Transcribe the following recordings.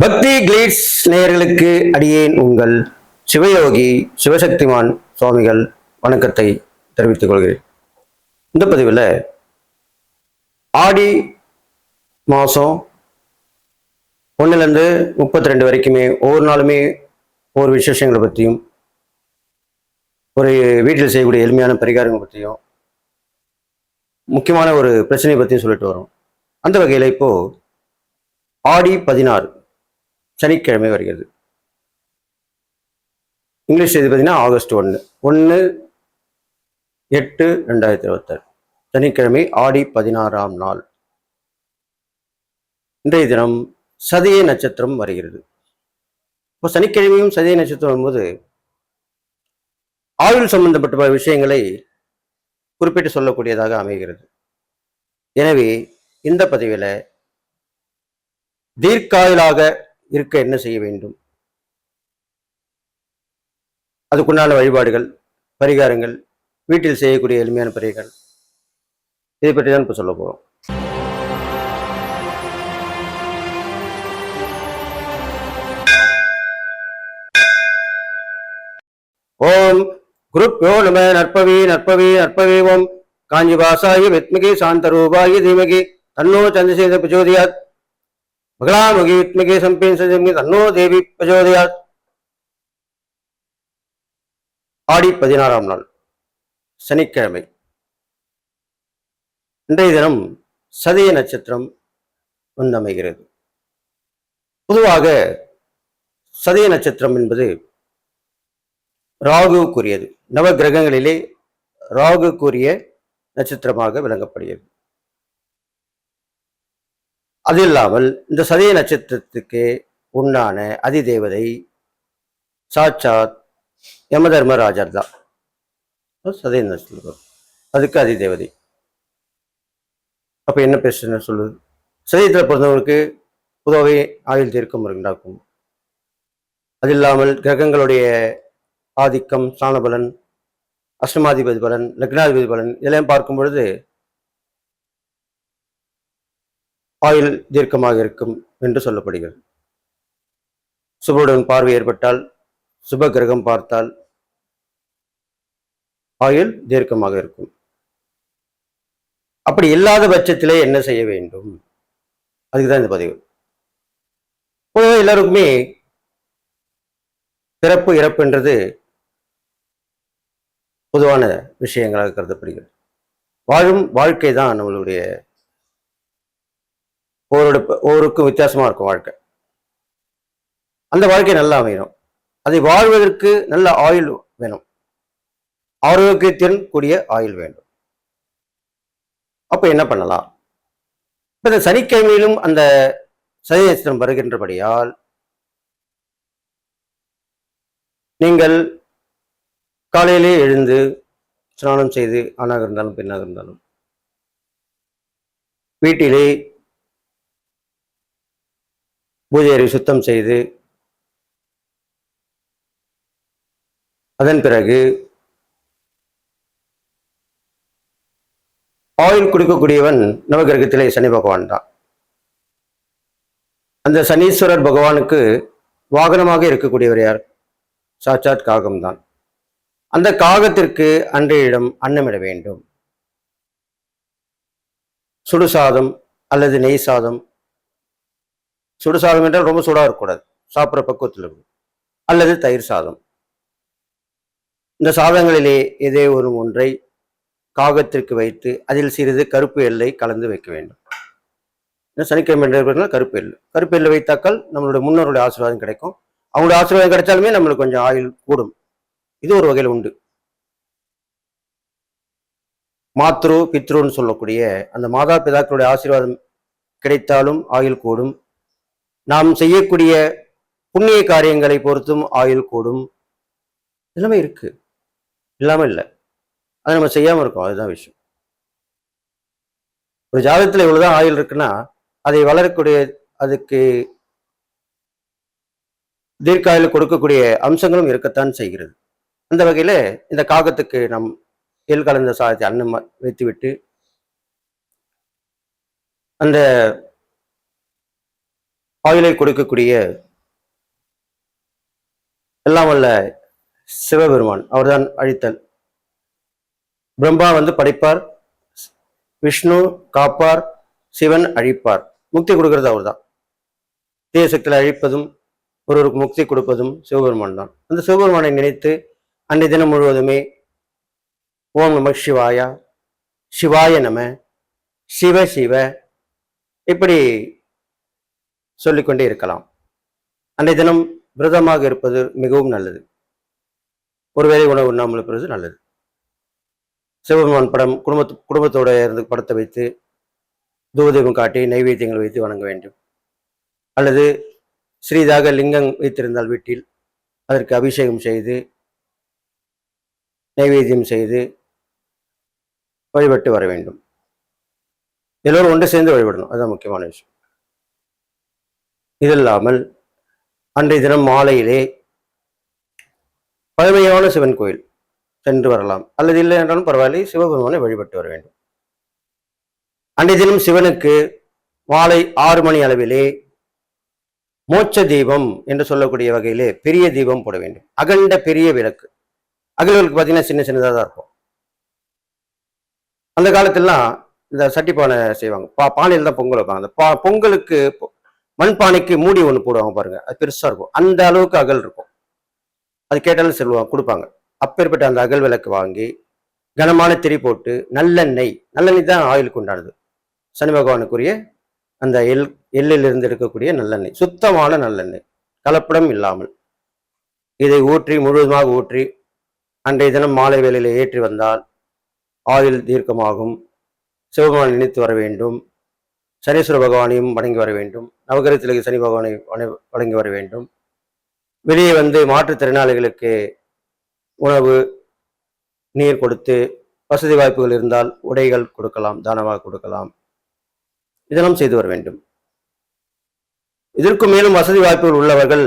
பக்தி கிளீட்ஸ் நேயர்களுக்கு அடியேன் உங்கள் சிவயோகி சிவசக்திமான் சுவாமிகள் வணக்கத்தை தெரிவித்துக் கொள்கிறேன். இந்த பதிவில் ஆடி மாதம் 1லேருந்து 32 வரைக்குமே ஒவ்வொரு நாளுமே ஒவ்வொரு விசேஷங்களை பற்றியும் ஒரு வீட்டில் செய்யக்கூடிய எளிமையான பரிகாரங்களை பற்றியும் முக்கியமான ஒரு பிரச்சனையை பற்றியும் சொல்லிட்டு வரோம். அந்த வகையில் இப்போ ஆடி 16 சனிக்கிழமை வருகிறது. இங்கிலீஷ் தேதி பார்த்தீங்கன்னா ஆகஸ்ட் 1/8/2026 சனிக்கிழமை ஆடி 16ஆம் நாள். இன்றைய தினம் சதய நட்சத்திரம் வருகிறது. இப்போ சனிக்கிழமையும் சதய நட்சத்திரம் வரும்போது ஆயுள் சம்பந்தப்பட்ட விஷயங்களை குறிப்பிட்டு சொல்லக்கூடியதாக அமைகிறது. எனவே இந்த பதிவில் தீர்க்காயுளாக இருக்க என்ன செய்ய வேண்டும், அதுக்குண்டான வழிபாடுகள், பரிகாரங்கள், வீட்டில் செய்யக்கூடிய எளிமையான பரிகாரங்கள், இதை பற்றி தான் இப்போ சொல்ல போகிறோம். ஓம் குருப்யோ நம நற்பவி நற்பவி நற்பவி ஓம் காஞ்சிபாசாய வித்மகி சாந்தரூபாய தீமகி தன்னோ சந்திரசேகர பிரச்சோதயாத் மகளாமுகி வித்மகி சம்பேன் சஜமகி தன்னோ தேவி பிரச்சோதயாத். ஆடி 16ஆம் நாள் சனிக்கிழமை. இன்றைய தினம் சதய நட்சத்திரம் வந்தமைகிறது. பொதுவாக சதய நட்சத்திரம் என்பது ராகுக்குரியது. நவ கிரகங்களிலே ராகுக்குரிய நட்சத்திரமாக விளங்கப்படுகிறது. அது இல்லாமல் இந்த சதய நட்சத்திரத்துக்கு உண்டான அதிதேவதை சாட்சாத் யமதர்மராஜர் தான். சதய நட்சத்திரம் அதுக்கு அதிதேவதை. அப்ப என்ன பிரச்சனை சொல்லுது? சதயத்தில் பிறந்தவங்களுக்கு பொதுவாகவே ஆயுள் தீர்க்கம் உண்டாக்கும். அது இல்லாமல் கிரகங்களுடைய ஆதிக்கம், ஸ்தானபலன், அஷ்டமாதிபதி பலன், லக்னாதிபதி பலன் இதெல்லாம் பார்க்கும் பொழுது ஆயுள் தீர்க்கமாக இருக்கும் என்று சொல்லப்படுகிறது. சுபருடன் பார்வை ஏற்பட்டால், சுப கிரகம் பார்த்தால் ஆயுள் தீர்க்கமாக இருக்கும். அப்படி இல்லாத பட்சத்திலே என்ன செய்ய வேண்டும், அதுக்குதான் இந்த பதிவு. பொதுவாக எல்லாருக்குமே பிறப்பு இறப்புன்றது பொதுவான விஷயங்களாக கருதப்படுகிறது. வாழும் வாழ்க்கை தான் நம்மளுடைய ஒவ்வொருக்கும் வித்தியாசமா இருக்கும் வாழ்க்கை. அந்த வாழ்க்கை நல்லா அமையணும். அதை வாழ்வதற்கு நல்ல ஆயுள் வேணும், ஆரோக்கியத்தின் கூடிய ஆயுள் வேண்டும். அப்ப என்ன பண்ணலாம்? இப்ப இந்த சனிக்கிழமையிலும் அந்த சதய நட்சத்திரம் வருகின்றபடியால் நீங்கள் காலையிலே எழுந்து ஸ்நானம் செய்து, ஆணாக இருந்தாலும் பெண்ணாக இருந்தாலும், வீட்டிலே பூஜை அறை சுத்தம் செய்து, அதன் பிறகு ஆயுள் கொடுக்கக்கூடியவன் நவகிரகத்திலே சனி பகவான் தான். அந்த சனீஸ்வரர் பகவானுக்கு வாகனமாக இருக்கக்கூடியவர் யார்? சாட்சாத் காகம்தான். அந்த காகத்திற்கு அன்றைய இடம் அன்னமிட வேண்டும். சுடுசாதம் அல்லது நெய் சாதம். சுடுசாதம் என்றால் ரொம்ப சூடாக இருக்கக்கூடாது, சாப்பிட்ற பக்குவத்தில் இருக்கும். அல்லது தயிர் சாதம். இந்த சாதங்களிலே ஏதே ஒன்றை காகத்திற்கு வைத்து அதில் சிறிது கருப்பு எள்ளை கலந்து வைக்க வேண்டும். சனிக்கிழமை கருப்பு எள்ளை வைத்தாக்கால் நம்மளுடைய முன்னோருடைய ஆசீர்வாதம் கிடைக்கும். அவங்களுடைய ஆசீர்வாதம் கிடைச்சாலுமே நம்மளுக்கு கொஞ்சம் ஆயுள் கூடும். இது ஒரு வகையில் உண்டு. மாத்ரு பித்ருன்னு சொல்லக்கூடிய அந்த மாதா பிதாக்களுடைய ஆசீர்வாதம் கிடைத்தாலும் ஆயுள் கூடும். நாம் செய்யக்கூடிய புண்ணிய காரியங்களை பொறுத்தும் ஆயுள் கூடும். எல்லாமே இருக்கு, இல்லாம இல்லை. அதை நம்ம செய்யாம இருக்கோம், அதுதான் விஷயம். ஒரு ஜாதகத்துல இவ்வளவுதான் ஆயுள் இருக்குன்னா அதை வளரக்கூடிய, அதுக்கு தீர்க்காயுள் கொடுக்கக்கூடிய அம்சங்களும் இருக்கத்தான் செய்கிறது. அந்த வகையில இந்த காகத்துக்கு நம் எள் கலந்த சாதத்தை அன்னம் வைத்துவிட்டு அந்த ஆயுளை கொடுக்கக்கூடிய எல்லாம் வல்ல சிவபெருமான் அவர்தான் அழித்தல். பிரம்மா படைப்பார், விஷ்ணு காப்பார், சிவன் அழிப்பார். முக்தி கொடுக்கறது அவர் தான். தீய சக்திகளை அழிப்பதும் ஒருவருக்கு முக்தி கொடுப்பதும் சிவபெருமான் தான். அந்த சிவபெருமானை நினைத்து அன்றைய தினம் முழுவதுமே ஓம் நம சிவாயா, சிவாய நம, சிவ சிவ இப்படி சொல்லிக்கொண்டே இருக்கலாம். அன்றைய தினம் விரதமாக இருப்பது மிகவும் நல்லது. ஒருவேளை உணவு உண்ணாமல் இருப்பது நல்லது. சிவபெருமான் படம் குடும்பத்தோட இருந்து படத்தை வைத்து தூபதீபம் காட்டி நைவேத்தியங்கள் வைத்து வணங்க வேண்டும். அல்லது ஸ்ரீதாக லிங்கம் வைத்திருந்தால் வீட்டில் அதற்கு அபிஷேகம் செய்து நைவேத்தியம் செய்து வழிபட்டு வர வேண்டும். எல்லோரும் ஒன்று சேர்ந்து வழிபடணும், அதுதான் முக்கியமான விஷயம். இது இல்லாமல் அன்றைய தினம் மாலையிலே பழமையான சிவன் கோயில் சென்று வரலாம். அல்லது இல்லை என்றாலும் பரவாயில்லை, சிவபெருமானை வழிபட்டு வர வேண்டும். அன்றைய தினம் சிவனுக்கு மாலை 6 மணி அளவிலே மோட்ச தீபம் என்று சொல்லக்கூடிய வகையிலே பெரிய தீபம் போட வேண்டும். அகண்ட பெரிய விளக்கு. அகல்களுக்கு பார்த்தீங்கன்னா சின்ன சின்னதாக தான் இருக்கும். அந்த காலத்திலாம் இந்த சட்டி பானை செய்வாங்க. பானையில் தான் பொங்கல் வைப்பாங்க. அந்த பொங்கலுக்கு மண்பானைக்கு மூடி ஒன்று போடுவாங்க பாருங்க, அது பெருசா இருக்கும். அந்த அளவுக்கு அகல் இருக்கும். அது கேட்டாலும் சொல்லுவாங்க, கொடுப்பாங்க. அப்பேற்பட்ட அந்த அகல் விளக்கு வாங்கி கனமான திரி போட்டு நல்லெண்ணெய் தான் ஆயுளுக்கு உண்டானது. சனி பகவானுக்குரிய அந்த எள்ளிலிருந்து எடுக்கக்கூடிய நல்லெண்ணெய், சுத்தமான நல்லெண்ணெய், கலப்படம் இல்லாமல் இதை ஊற்றி முழுவதுமாக ஊற்றி அன்றைய தினம் மாலை வேளையில ஏற்றி வந்தால் ஆயுள் தீர்க்கமாகும். சிவபெருமானை நினைத்து வர வேண்டும். சனீஸ்வர பகவானையும் வணங்கி வர வேண்டும். நவகிரகத்திலே சனி பகவானை வணங்கி வர வேண்டும். வெளியே மாற்றுத்திறனாளிகளுக்கு உணவு நீர் கொடுத்து, வசதி வாய்ப்புகள் இருந்தால் உடைகள் கொடுக்கலாம், தானமாக கொடுக்கலாம். இதெல்லாம் செய்து வர வேண்டும். இதற்கு மேலும் வசதி வாய்ப்புகள் உள்ளவர்கள்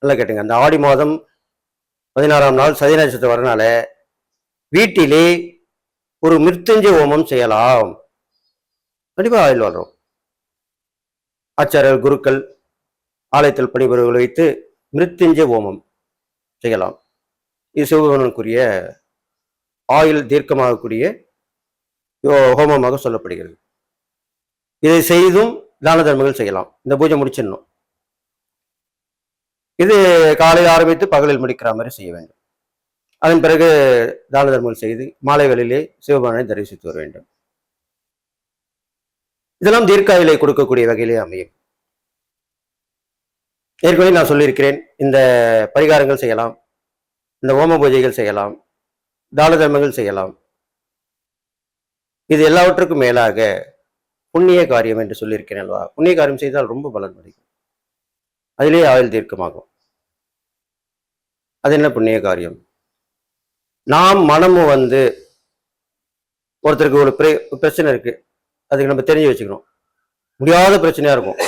நல்லா கேட்டுங்க, அந்த ஆடி மாதம் 16ஆம் நாள் சதி நட்சத்திரம் வரனால வீட்டிலே ஒரு மிருத்யுஞ்சய ஹோமம் செய்யலாம். கண்டிப்பாக ஆயுள் வரும். ஆச்சாரியர் குருக்கள் ஆலயத்தில் பணிபுரிகளை வைத்து மிருத்யுஞ்சய ஹோமம் செய்யலாம். இது சிவபெருமானுக்குரிய ஆயுள் தீர்க்கமாகக்கூடிய ஹோமமாக சொல்லப்படுகிறது. இதை செய்தும் தான தர்மங்கள் செய்யலாம். இந்த பூஜை முடிச்சிடணும். இது காலையில் ஆரம்பித்து பகலில் முடிக்கிற மாதிரி செய்ய வேண்டும். அதன் பிறகு தான தர்மங்கள் செய்து மாலை வேளையிலே சிவபெருமானை தரிசித்து வர வேண்டும். இதெல்லாம் தீர்க்காயுளை கொடுக்கக்கூடிய வகையிலே அமையும். ஏற்கனவே நான் சொல்லியிருக்கிறேன், இந்த பரிகாரங்கள் செய்யலாம், இந்த ஹோம பூஜைகள் செய்யலாம், தான தர்மங்கள் செய்யலாம். இது எல்லாவற்றுக்கும் மேலாக புண்ணிய காரியம் என்று சொல்லியிருக்கிறேன் அல்லவா? புண்ணிய காரியம் செய்தால் ரொம்ப பலன் கிடைக்கும். அதிலே ஆயுள் தீர்க்கமாகும். அது என்ன புண்ணிய காரியம்? நாம் மனமும் ஒருத்தருக்கு ஒரு பிரச்சனை இருக்கு, அதுக்கு நம்ம தெரிஞ்சு வச்சுக்கணும். முடியாத பிரச்சனையா இருக்கும்,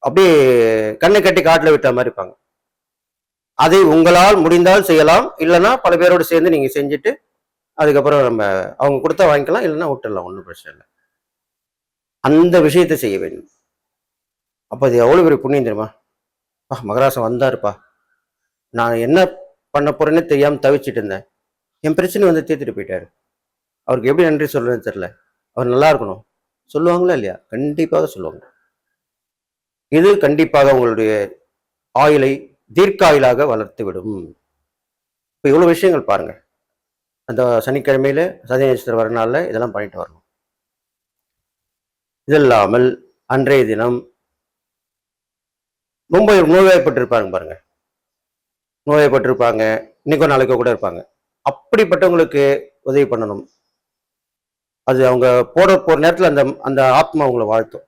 அப்படியே கண்ணை கட்டி காட்டுல விட்ட மாதிரி இருப்பாங்க. அதை உங்களால் முடிந்தால் செய்யலாம், இல்லைன்னா பல பேரோடு சேர்ந்து நீங்க செஞ்சுட்டு அதுக்கப்புறம் அவங்க கொடுத்தா வாங்கிக்கலாம், இல்லைன்னா விட்டுடலாம், ஒன்றும் பிரச்சனை இல்லை. அந்த விஷயத்தை செய்ய வேண்டும். அப்போ அது எவ்வளோ பெரிய புண்ணியம் தெரியுமா? மகராசம் வந்தாருப்பா, நான் என்ன பண்ண போறேன்னு தெரியாமல் தவிச்சிட்டு இருந்தேன், என் பிரச்சனை தீர்த்துட்டு போயிட்டாரு. அவருக்கு எப்படி நன்றி சொல்றதுன்னு தெரியல. அவர் நல்லா இருக்கணும் சொல்லுவாங்களா இல்லையா? கண்டிப்பாக சொல்லுவாங்க. இது கண்டிப்பாக உங்களுடைய ஆயுளை தீர்க்காயுளாக வளர்த்து விடும். இப்போ இவ்வளோ விஷயங்கள் பாருங்க. அந்த சனிக்கிழமையில சதி நட்சத்திரம் வரனால இதெல்லாம் பண்ணிட்டு வரணும். இது இல்லாமல் அன்றைய தினம் ரொம்ப நோய்வாய்ப்பட்டிருப்பாங்க பாருங்க, நோய்வாய்ப்பட்டிருப்பாங்க, இன்னைக்கும் நாளைக்கோ கூட இருப்பாங்க. அப்படிப்பட்டவங்களுக்கு உதவி பண்ணணும். அது அவங்க போற நேரத்தில் அந்த ஆத்மா அவங்களை வாழ்த்தும்,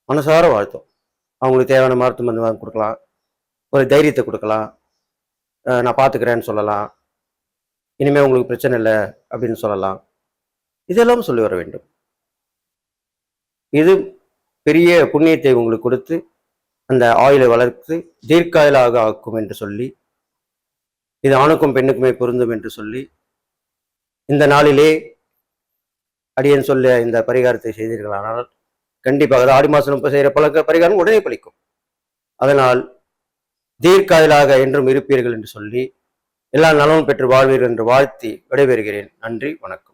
மனசார வாழ்த்தும். அவங்களுக்கு தேவையான மருத்துவம் வாங்கி கொடுக்கலாம், ஒரு தைரியத்தை கொடுக்கலாம், நான் பார்த்துக்கிறேன்னு சொல்லலாம், இனிமேல் உங்களுக்கு பிரச்சனை இல்லை அப்படின்னு சொல்லலாம். இதெல்லாம் சொல்லி வர வேண்டும். இது பெரிய புண்ணியத்தை உங்களுக்கு கொடுத்து அந்த ஆயுளை வளர்த்து தீர்க்காயுளாக ஆக்கும் என்று சொல்லி, இது ஆணுக்கும் பெண்ணுக்குமே பொருந்தும் என்று சொல்லி, இந்த நாளிலே அடியேன் சொல்ல இந்த பரிகாரத்தை செய்தீர்களானால் கண்டிப்பாக ஆடி மாதம் செய்கிற பரிகாரம் உடனே பலிக்கும். அதனால் தீர்க்காயலாக என்றும் இருப்பீர்கள் என்று சொல்லி எல்லா நலமும் பெற்று வாழ்வீர்கள் என்று வாழ்த்தி விடைபெறுகிறேன். நன்றி, வணக்கம்.